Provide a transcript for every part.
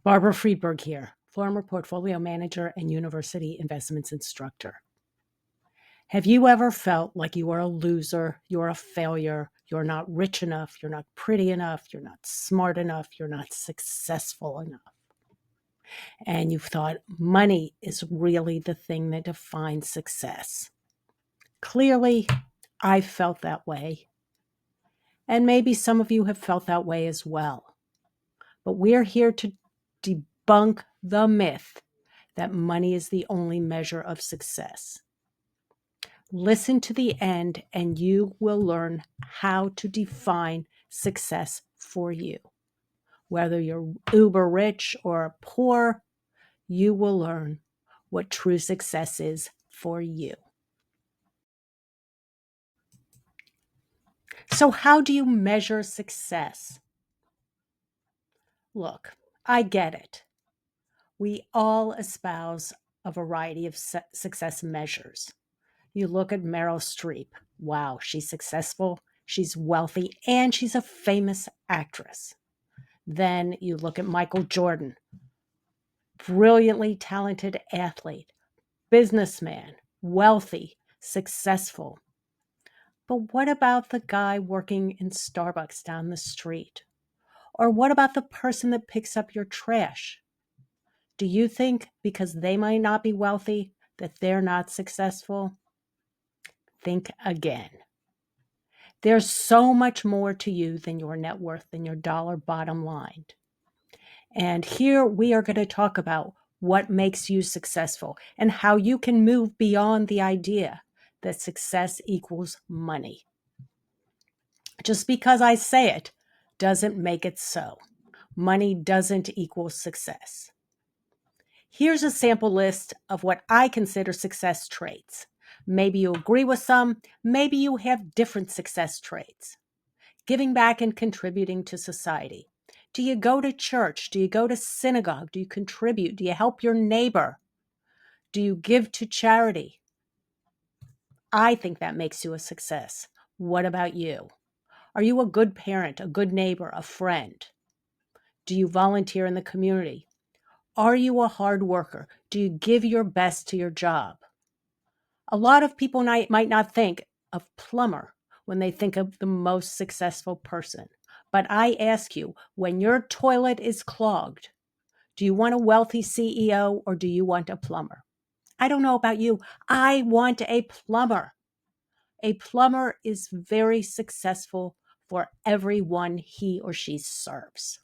Barbara Friedberg here, former portfolio manager and university investments instructor. Have you ever felt like you are a loser, you're a failure, you're not rich enough, you're not pretty enough, you're not smart enough, you're not successful enough? And you've thought money is really the thing that defines success. Clearly, I felt that way. And maybe some of you have felt that way as well. But we're here to debunk the myth that money is the only measure of success. Listen to the end and you will learn how to define success for you. Whether you're uber rich or poor, you will learn what true success is for you. So how do you measure success? Look, I get it. We all espouse a variety of success measures. You look at Meryl Streep. Wow, she's successful, she's wealthy, and she's a famous actress. Then you look at Michael Jordan, brilliantly talented athlete, businessman, wealthy, successful. But what about the guy working in Starbucks down the street? Or what about the person that picks up your trash? Do you think because they might not be wealthy that they're not successful? Think again. There's so much more to you than your net worth, than your dollar bottom line. And here we are going to talk about what makes you successful and how you can move beyond the idea that success equals money. Just because I say it doesn't make it so. Money doesn't equal success. Here's a sample list of what I consider success traits. Maybe you agree with some, maybe you have different success traits. Giving back and contributing to society. Do you go to church? Do you go to synagogue? Do you contribute? Do you help your neighbor? Do you give to charity? I think that makes you a success. What about you? Are you a good parent, a good neighbor, a friend? Do you volunteer in the community? Are you a hard worker? Do you give your best to your job? A lot of people might not think of plumber when they think of the most successful person. But I ask you, when your toilet is clogged, do you want a wealthy CEO or do you want a plumber? I don't know about you. I want a plumber. A plumber is very successful for everyone he or she serves.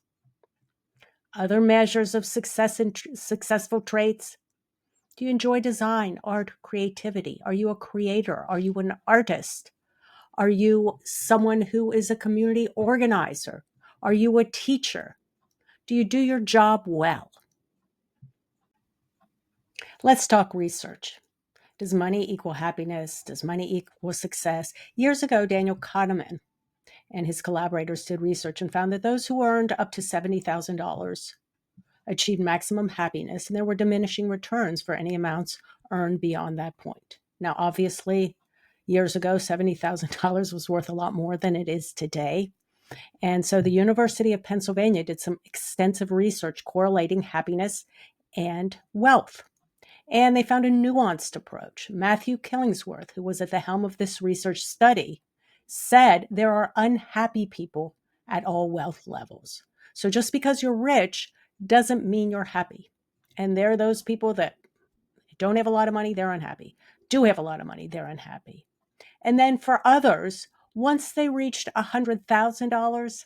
Other measures of success and successful traits. Do you enjoy design, art, creativity? Are you a creator? Are you an artist? Are you someone who is a community organizer? Are you a teacher? Do you do your job well? Let's talk research. Does money equal happiness? Does money equal success? Years ago, Daniel Kahneman and his collaborators did research and found that those who earned up to $70,000 achieved maximum happiness, and there were diminishing returns for any amounts earned beyond that point. Now, obviously, years ago, $70,000 was worth a lot more than it is today. And so the University of Pennsylvania did some extensive research correlating happiness and wealth. And they found a nuanced approach. Matthew Killingsworth, who was at the helm of this research study, said there are unhappy people at all wealth levels. So just because you're rich doesn't mean you're happy. And there are those people that don't have a lot of money, they're unhappy. Do have a lot of money, they're unhappy. And then for others, once they reached $100,000,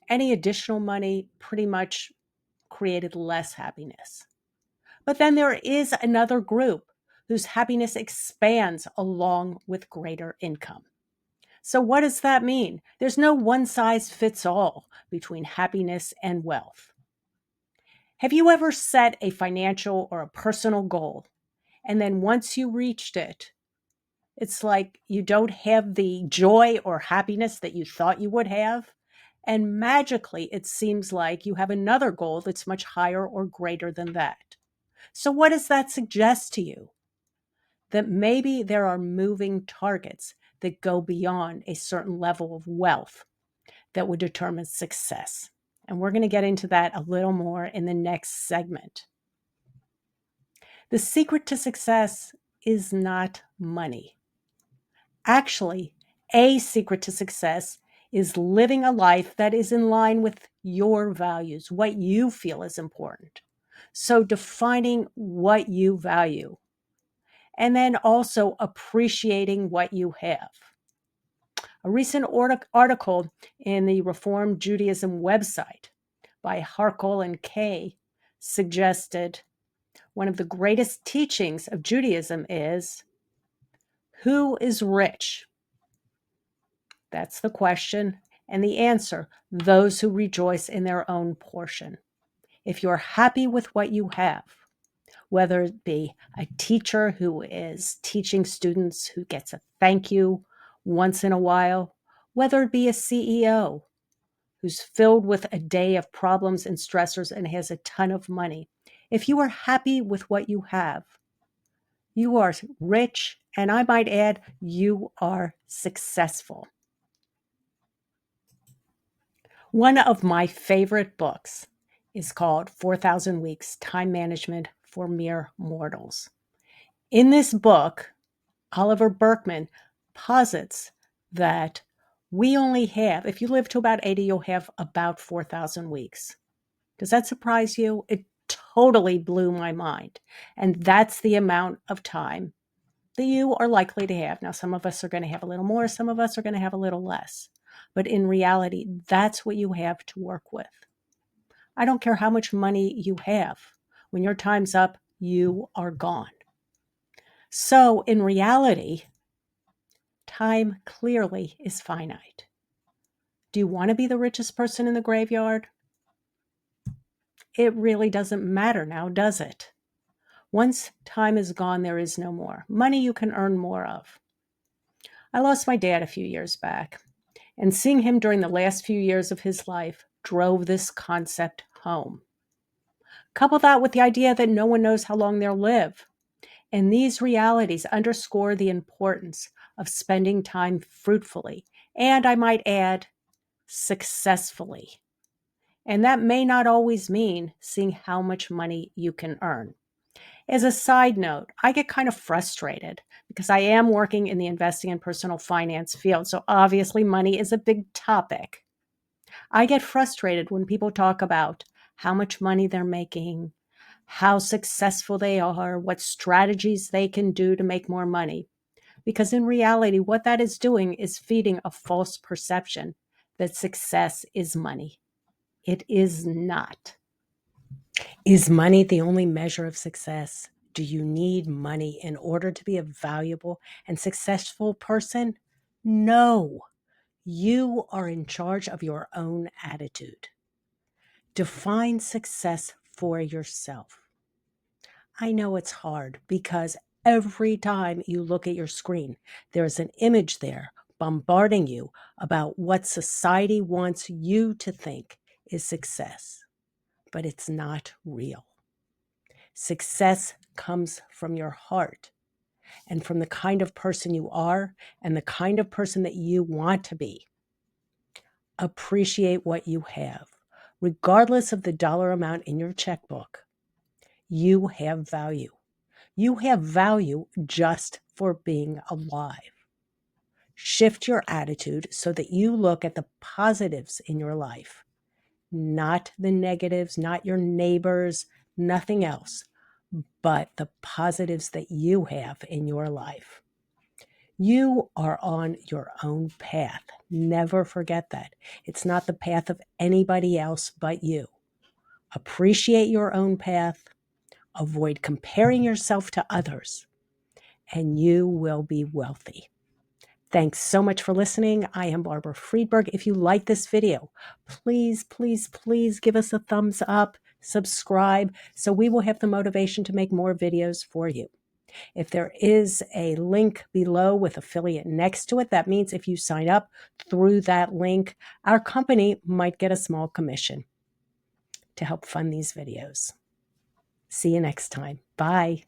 any additional money pretty much created less happiness. But then there is another group whose happiness expands along with greater income. So what does that mean? There's no one size fits all between happiness and wealth. Have you ever set a financial or a personal goal, and then once you reached it, it's like you don't have the joy or happiness that you thought you would have? And magically, it seems like you have another goal that's much higher or greater than that. So what does that suggest to you? That maybe there are moving targets that go beyond a certain level of wealth that would determine success. And we're going to get into that a little more in the next segment. The secret to success is not money. Actually, a secret to success is living a life that is in line with your values, what you feel is important. So defining what you value, and then also appreciating what you have. A recent article in the Reformed Judaism website by Harkle and Kay suggested one of the greatest teachings of Judaism is, who is rich? That's the question. And the answer, those who rejoice in their own portion. If you're happy with what you have, whether it be a teacher who is teaching students who gets a thank you once in a while, whether it be a CEO who's filled with a day of problems and stressors and has a ton of money. If you are happy with what you have, you are rich, and I might add, you are successful. One of my favorite books is called 4,000 Weeks, Time Management for Mere Mortals. In this book, Oliver Burkeman posits that we only have, if you live to about 80, you'll have about 4,000 weeks. Does that surprise you? It totally blew my mind. And that's the amount of time that you are likely to have. Now, some of us are going to have a little more, some of us are going to have a little less. But in reality, that's what you have to work with. I don't care how much money you have. When your time's up, you are gone. So in reality, time clearly is finite. Do you want to be the richest person in the graveyard? It really doesn't matter now, does it? Once time is gone, there is no more. Money you can earn more of. I lost my dad a few years back, and seeing him during the last few years of his life drove this concept home. Couple that with the idea that no one knows how long they'll live. And these realities underscore the importance of spending time fruitfully, and I might add, successfully. And that may not always mean seeing how much money you can earn. As a side note, I get kind of frustrated because I am working in the investing and personal finance field, so obviously money is a big topic. I get frustrated when people talk about how much money they're making, how successful they are, what strategies they can do to make more money. Because in reality, what that is doing is feeding a false perception that success is money. It is not. Is money the only measure of success? Do you need money in order to be a valuable and successful person? No. You are in charge of your own attitude. Define success for yourself. I know it's hard because every time you look at your screen, there's an image there bombarding you about what society wants you to think is success, but it's not real. Success comes from your heart and from the kind of person you are and the kind of person that you want to be. Appreciate what you have. Regardless of the dollar amount in your checkbook, you have value. You have value just for being alive. Shift your attitude so that you look at the positives in your life, not the negatives, not your neighbors, nothing else, but the positives that you have in your life. You are on your own path. Never forget that. It's not the path of anybody else but you. Appreciate your own path. Avoid comparing yourself to others, and you will be wealthy. Thanks so much for listening. I am Barbara Friedberg. If you like this video, please, please, please give us a thumbs up, subscribe, so we will have the motivation to make more videos for you. If there is a link below with affiliate next to it, that means if you sign up through that link, our company might get a small commission to help fund these videos. See you next time. Bye.